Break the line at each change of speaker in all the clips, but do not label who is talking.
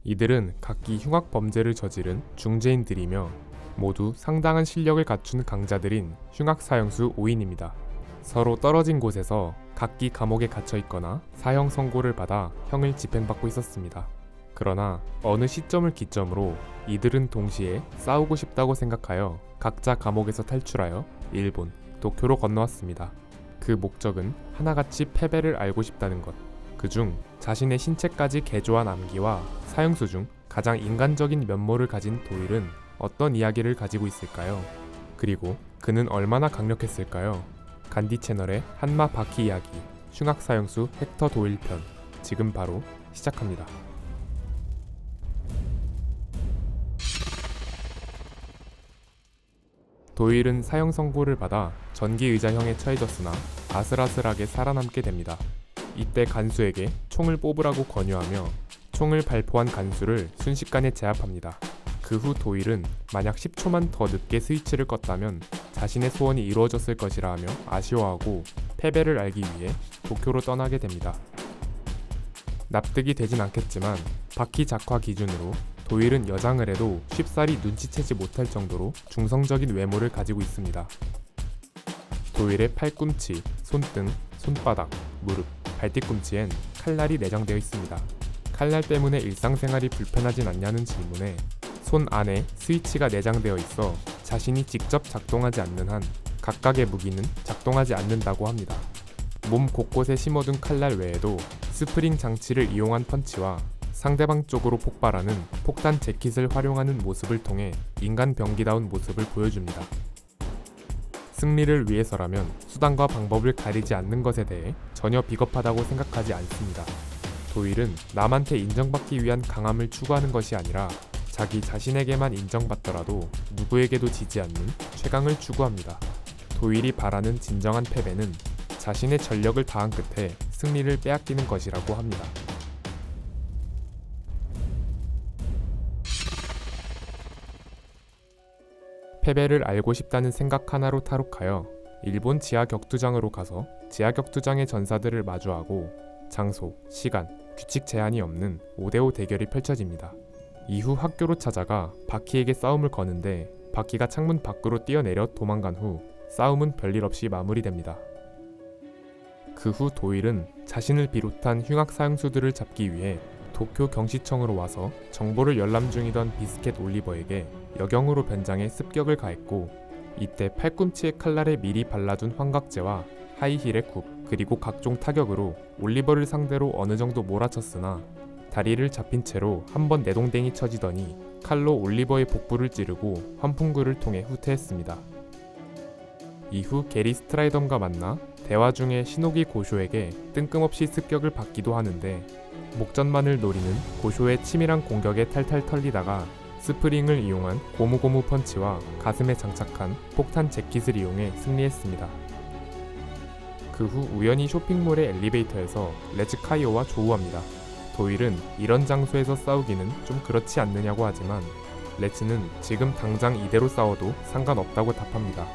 이들은 각기 흉악 범죄를 저지른 중죄인들이며 모두 상당한 실력을 갖춘 강자들인 흉악 사형수 5인입니다. 서로 떨어진 곳에서 각기 감옥에 갇혀 있거나 사형 선고를 받아 형을 집행받고 있었습니다. 그러나 어느 시점을 기점으로 이들은 동시에 싸우고 싶다고 생각하여 각자 감옥에서 탈출하여 일본, 도쿄로 건너왔습니다. 그 목적은 하나같이 패배를 알고 싶다는 것. 그중 자신의 신체까지 개조한 암기와 사형수 중 가장 인간적인 면모를 가진 도일은 어떤 이야기를 가지고 있을까요? 그리고 그는 얼마나 강력했을까요? 간디 채널의 한마 바퀴 이야기, 흉악 사형수 헥터 도일 편, 지금 바로 시작합니다. 도일은 사형 선고를 받아 전기의자형에 처해졌으나 아슬아슬하게 살아남게 됩니다. 이때 간수에게 총을 뽑으라고 권유하며 총을 발포한 간수를 순식간에 제압합니다. 그 후 도일은 만약 10초만 더 늦게 스위치를 껐다면 자신의 소원이 이루어졌을 것이라 하며 아쉬워하고 패배를 알기 위해 도쿄로 떠나게 됩니다. 납득이 되진 않겠지만 바퀴 작화 기준으로 도일은 여장을 해도 쉽사리 눈치채지 못할 정도로 중성적인 외모를 가지고 있습니다. 도일의 팔꿈치, 손등, 손바닥, 무릎, 발뒤꿈치엔 칼날이 내장되어 있습니다. 칼날 때문에 일상생활이 불편하진 않냐는 질문에 손 안에 스위치가 내장되어 있어 자신이 직접 작동하지 않는 한 각각의 무기는 작동하지 않는다고 합니다. 몸 곳곳에 심어둔 칼날 외에도 스프링 장치를 이용한 펀치와 상대방 쪽으로 폭발하는 폭탄 재킷을 활용하는 모습을 통해 인간 병기다운 모습을 보여줍니다. 승리를 위해서라면 수단과 방법을 가리지 않는 것에 대해 전혀 비겁하다고 생각하지 않습니다. 도일은 남한테 인정받기 위한 강함을 추구하는 것이 아니라 자기 자신에게만 인정받더라도 누구에게도 지지 않는 최강을 추구합니다. 도일이 바라는 진정한 패배는 자신의 전력을 다한 끝에 승리를 빼앗기는 것이라고 합니다. 패배를 알고 싶다는 생각 하나로 탈옥하여 일본 지하격투장으로 가서 지하격투장의 전사들을 마주하고 장소, 시간, 규칙 제한이 없는 5대5 대결이 펼쳐집니다. 이후 학교로 찾아가 바키에게 싸움을 거는데 바키가 창문 밖으로 뛰어내려 도망간 후 싸움은 별일 없이 마무리됩니다. 그 후 도일은 자신을 비롯한 흉악 사형수들을 잡기 위해 도쿄 경시청으로 와서 정보를 열람 중이던 비스켓 올리버에게 여경으로 변장해 습격을 가했고 이때 팔꿈치의 칼날에 미리 발라둔 환각제와 하이힐의 굽 그리고 각종 타격으로 올리버를 상대로 어느 정도 몰아쳤으나 다리를 잡힌 채로 한 번 내동댕이 쳐지더니 칼로 올리버의 복부를 찌르고 환풍구를 통해 후퇴했습니다. 이후 게리 스트라이덤과 만나 대화 중에 시노기 고쇼에게 뜬금없이 습격을 받기도 하는데 목전만을 노리는 고쇼의 치밀한 공격에 탈탈 털리다가 스프링을 이용한 고무고무 펀치와 가슴에 장착한 폭탄 재킷을 이용해 승리했습니다. 그 후 우연히 쇼핑몰의 엘리베이터에서 레츠카이오와 조우합니다. 도일은 이런 장소에서 싸우기는 좀 그렇지 않느냐고 하지만 레츠는 지금 당장 이대로 싸워도 상관없다고 답합니다.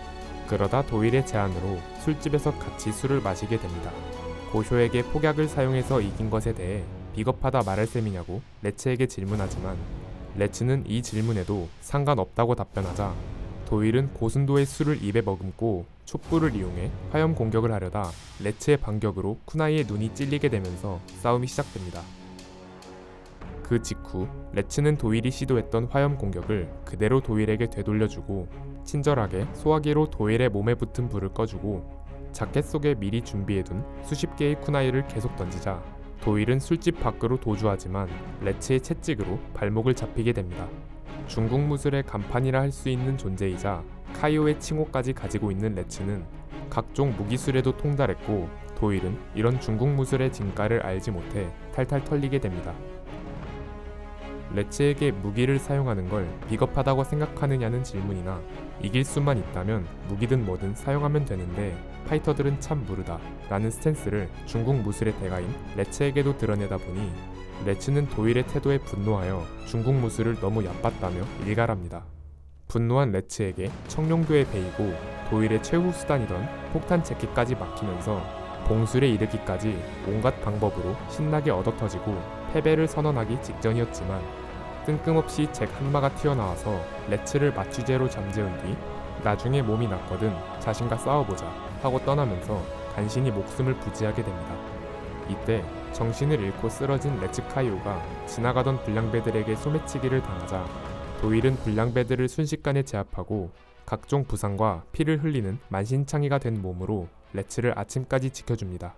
그러다 도일의 제안으로 술집에서 같이 술을 마시게 됩니다. 고쇼에게 폭약을 사용해서 이긴 것에 대해 비겁하다 말할 셈이냐고 레츠에게 질문하지만 레츠는 이 질문에도 상관없다고 답변하자 도일은 고순도의 술을 입에 머금고 촛불을 이용해 화염 공격을 하려다 레츠의 반격으로 쿠나이의 눈이 찔리게 되면서 싸움이 시작됩니다. 그 직후 레츠는 도일이 시도했던 화염 공격을 그대로 도일에게 되돌려주고 친절하게 소화기로 도일의 몸에 붙은 불을 꺼주고 자켓 속에 미리 준비해둔 수십 개의 쿠나이를 계속 던지자 도일은 술집 밖으로 도주하지만 레츠의 채찍으로 발목을 잡히게 됩니다. 중국 무술의 간판이라 할 수 있는 존재이자 카이오의 칭호까지 가지고 있는 레츠는 각종 무기술에도 통달했고 도일은 이런 중국 무술의 진가를 알지 못해 탈탈 털리게 됩니다. 레츠에게 무기를 사용하는 걸 비겁하다고 생각하느냐는 질문이나 이길 수만 있다면 무기든 뭐든 사용하면 되는데 파이터들은 참 무르다 라는 스탠스를 중국 무술의 대가인 레츠에게도 드러내다 보니 레츠는 도일의 태도에 분노하여 중국 무술을 너무 얕봤다며 일갈합니다. 분노한 레츠에게 청룡도에 베이고 도일의 최후 수단이던 폭탄 재킷까지 막히면서 봉술에 이르기까지 온갖 방법으로 신나게 얻어터지고 패배를 선언하기 직전이었지만 뜬금없이 잭 한마가 튀어나와서 레츠를 마취제로 잠재운 뒤 나중에 몸이 낫거든 자신과 싸워보자 하고 떠나면서 간신히 목숨을 부지하게 됩니다. 이때 정신을 잃고 쓰러진 레츠카이오가 지나가던 불량배들에게 소매치기를 당하자 도일은 불량배들을 순식간에 제압하고 각종 부상과 피를 흘리는 만신창이가 된 몸으로 레츠를 아침까지 지켜줍니다.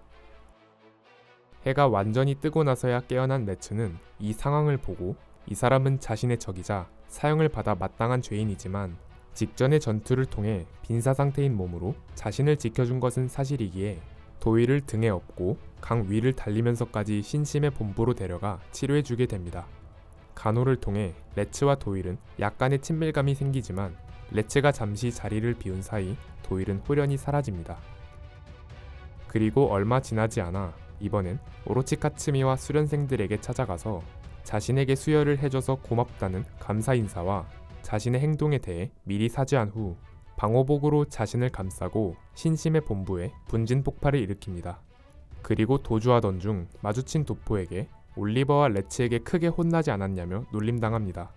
해가 완전히 뜨고 나서야 깨어난 레츠는 이 상황을 보고 이 사람은 자신의 적이자 사형을 받아 마땅한 죄인이지만 직전의 전투를 통해 빈사 상태인 몸으로 자신을 지켜준 것은 사실이기에 도일을 등에 업고 강 위를 달리면서까지 신심의 본부로 데려가 치료해주게 됩니다. 간호를 통해 레츠와 도일은 약간의 친밀감이 생기지만 레츠가 잠시 자리를 비운 사이 도일은 홀연히 사라집니다. 그리고 얼마 지나지 않아 이번엔 오로치 카츠미와 수련생들에게 찾아가서 자신에게 수혈을 해줘서 고맙다는 감사 인사와 자신의 행동에 대해 미리 사죄한 후 방호복으로 자신을 감싸고 신심의 본부에 분진 폭발을 일으킵니다. 그리고 도주하던 중 마주친 도포에게 올리버와 레츠에게 크게 혼나지 않았냐며 놀림당합니다.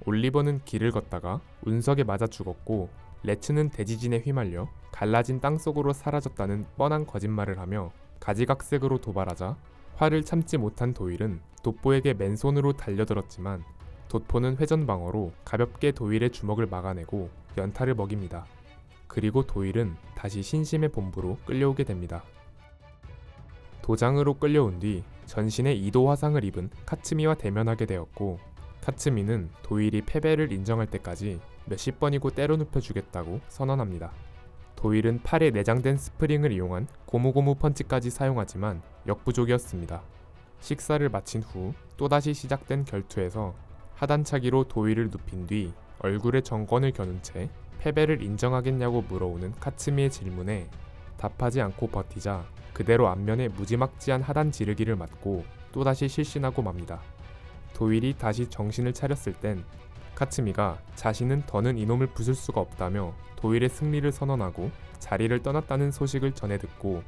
올리버는 길을 걷다가 운석에 맞아 죽었고 레츠는 대지진에 휘말려 갈라진 땅속으로 사라졌다는 뻔한 거짓말을 하며 가지각색으로 도발하자 화를 참지 못한 도일은 돋보에게 맨손으로 달려들었지만 돋보는 회전방어로 가볍게 도일의 주먹을 막아내고 연타를 먹입니다. 그리고 도일은 다시 신심의 본부로 끌려오게 됩니다. 도장으로 끌려온 뒤 전신에 2도 화상을 입은 카츠미와 대면하게 되었고 카츠미는 도일이 패배를 인정할 때까지 몇십 번이고 때려 눕혀주겠다고 선언합니다. 도일은 팔에 내장된 스프링을 이용한 고무고무 펀치까지 사용하지만 역부족이었습니다. 식사를 마친 후 또다시 시작된 결투에서 하단차기로 도일을 눕힌 뒤 얼굴에 정권을 겨눈 채 패배를 인정하겠냐고 물어오는 카츠미의 질문에 답하지 않고 버티자 그대로 앞면에 무지막지한 하단 지르기를 맞고 또다시 실신하고 맙니다. 도일이 다시 정신을 차렸을 땐 카츠미가 자신은 더는 이놈을 부술 수가 없다며 도일의 승리를 선언하고 자리를 떠났다는 소식을 전해 듣고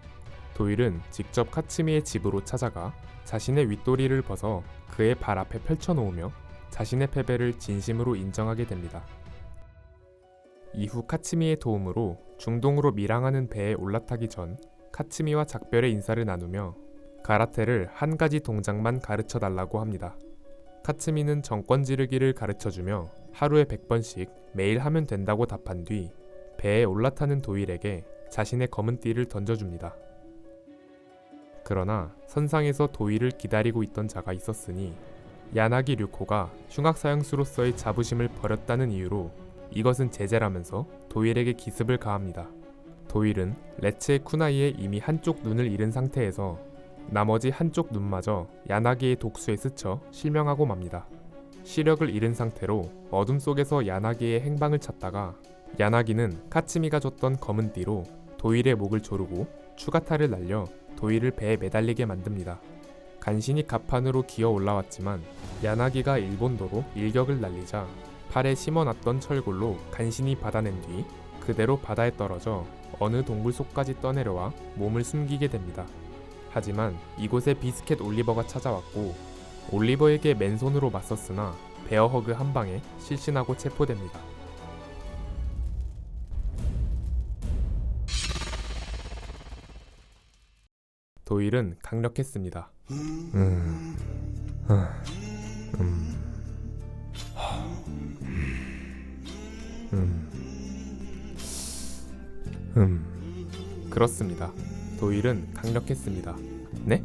도일은 직접 카츠미의 집으로 찾아가 자신의 윗도리를 벗어 그의 발 앞에 펼쳐놓으며 자신의 패배를 진심으로 인정하게 됩니다. 이후 카츠미의 도움으로 중동으로 밀항하는 배에 올라타기 전 카츠미와 작별의 인사를 나누며 가라테를 한 가지 동작만 가르쳐 달라고 합니다. 카츠미는 정권 지르기를 가르쳐주며 하루에 100번씩 매일 하면 된다고 답한 뒤 배에 올라타는 도일에게 자신의 검은 띠를 던져줍니다. 그러나 선상에서 도일을 기다리고 있던 자가 있었으니 야나기 류코가 흉악사형수로서의 자부심을 버렸다는 이유로 이것은 제재라면서 도일에게 기습을 가합니다. 도일은 레츠의 쿠나이에 이미 한쪽 눈을 잃은 상태에서 나머지 한쪽 눈마저 야나기의 독수에 스쳐 실명하고 맙니다. 시력을 잃은 상태로 어둠 속에서 야나기의 행방을 찾다가 야나기는 카츠미가 줬던 검은 띠로 도일의 목을 조르고 추가타를 날려 도일을 배에 매달리게 만듭니다. 간신히 갑판으로 기어 올라왔지만 야나기가 일본도로 일격을 날리자 팔에 심어놨던 철골로 간신히 받아낸 뒤 그대로 바다에 떨어져 어느 동굴 속까지 떠내려와 몸을 숨기게 됩니다. 하지만 이곳에 비스켓 올리버가 찾아왔고 올리버에게 맨손으로 맞섰으나 베어허그 한 방에 실신하고 체포됩니다. 도일은 강력했습니다. 그렇습니다. 도일은 강력했습니다. 네?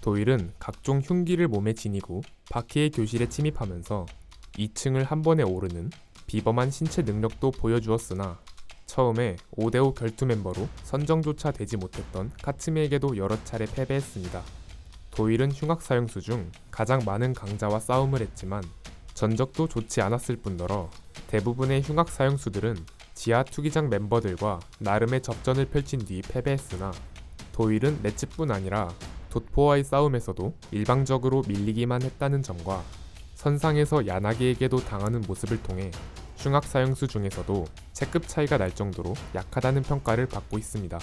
도일은 각종 흉기를 몸에 지니고 바퀴의 교실에 침입하면서 2층을 한 번에 오르는 비범한 신체 능력도 보여주었으나 처음에 5대5 결투 멤버로 선정조차 되지 못했던 카츠미에게도 여러 차례 패배했습니다. 도일은 흉악사형수 중 가장 많은 강자와 싸움을 했지만 전적도 좋지 않았을 뿐더러 대부분의 흉악사형수들은 지하 투기장 멤버들과 나름의 접전을 펼친 뒤 패배했으나 도일은 레츠뿐 아니라 돋포와의 싸움에서도 일방적으로 밀리기만 했다는 점과 선상에서 야나기에게도 당하는 모습을 통해 흉악사형수 중에서도 체급 차이가 날 정도로 약하다는 평가를 받고 있습니다.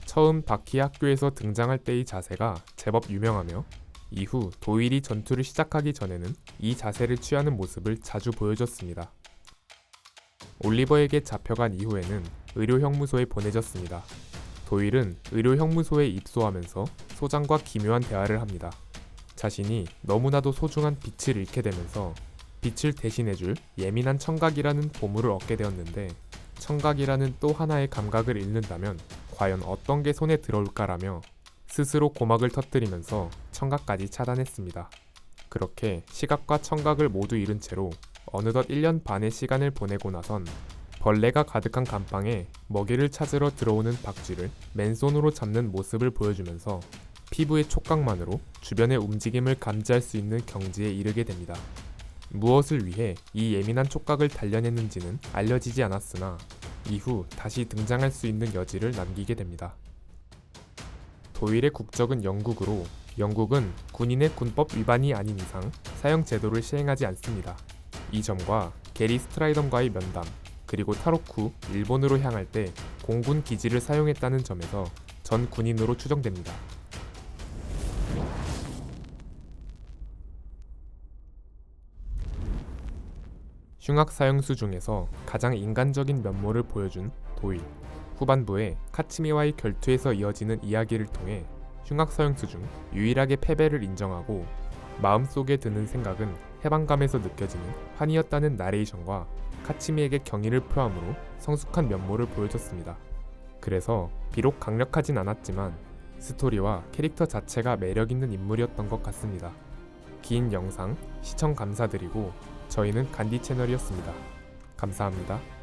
처음 바퀴 학교에서 등장할 때의 자세가 제법 유명하며 이후 도일이 전투를 시작하기 전에는 이 자세를 취하는 모습을 자주 보여줬습니다. 올리버에게 잡혀간 이후에는 의료형무소에 보내졌습니다. 도일은 의료형무소에 입소하면서 소장과 기묘한 대화를 합니다. 자신이 너무나도 소중한 빛을 잃게 되면서 빛을 대신해줄 예민한 청각이라는 보물을 얻게 되었는데 청각이라는 또 하나의 감각을 잃는다면 과연 어떤 게 손에 들어올까라며 스스로 고막을 터뜨리면서 청각까지 차단했습니다. 그렇게 시각과 청각을 모두 잃은 채로 어느덧 1년 반의 시간을 보내고 나선 벌레가 가득한 감방에 먹이를 찾으러 들어오는 박쥐를 맨손으로 잡는 모습을 보여주면서 피부의 촉각만으로 주변의 움직임을 감지할 수 있는 경지에 이르게 됩니다. 무엇을 위해 이 예민한 촉각을 단련했는지는 알려지지 않았으나 이후 다시 등장할 수 있는 여지를 남기게 됩니다. 도일의 국적은 영국으로 영국은 군인의 군법 위반이 아닌 이상 사형 제도를 시행하지 않습니다. 이 점과 게리 스트라이던과의 면담, 그리고 탈옥 후 일본으로 향할 때 공군 기지를 사용했다는 점에서 전 군인으로 추정됩니다. 흉악 사형수 중에서 가장 인간적인 면모를 보여준 도일. 후반부에 카츠미와의 결투에서 이어지는 이야기를 통해 흉악 사형수 중 유일하게 패배를 인정하고 마음속에 드는 생각은 해방감에서 느껴지는 환희였다는 나레이션과 카츠미에게 경의를 표함으로 성숙한 면모를 보여줬습니다. 그래서 비록 강력하진 않았지만 스토리와 캐릭터 자체가 매력있는 인물이었던 것 같습니다. 긴 영상 시청 감사드리고 저희는 간디 채널이었습니다. 감사합니다.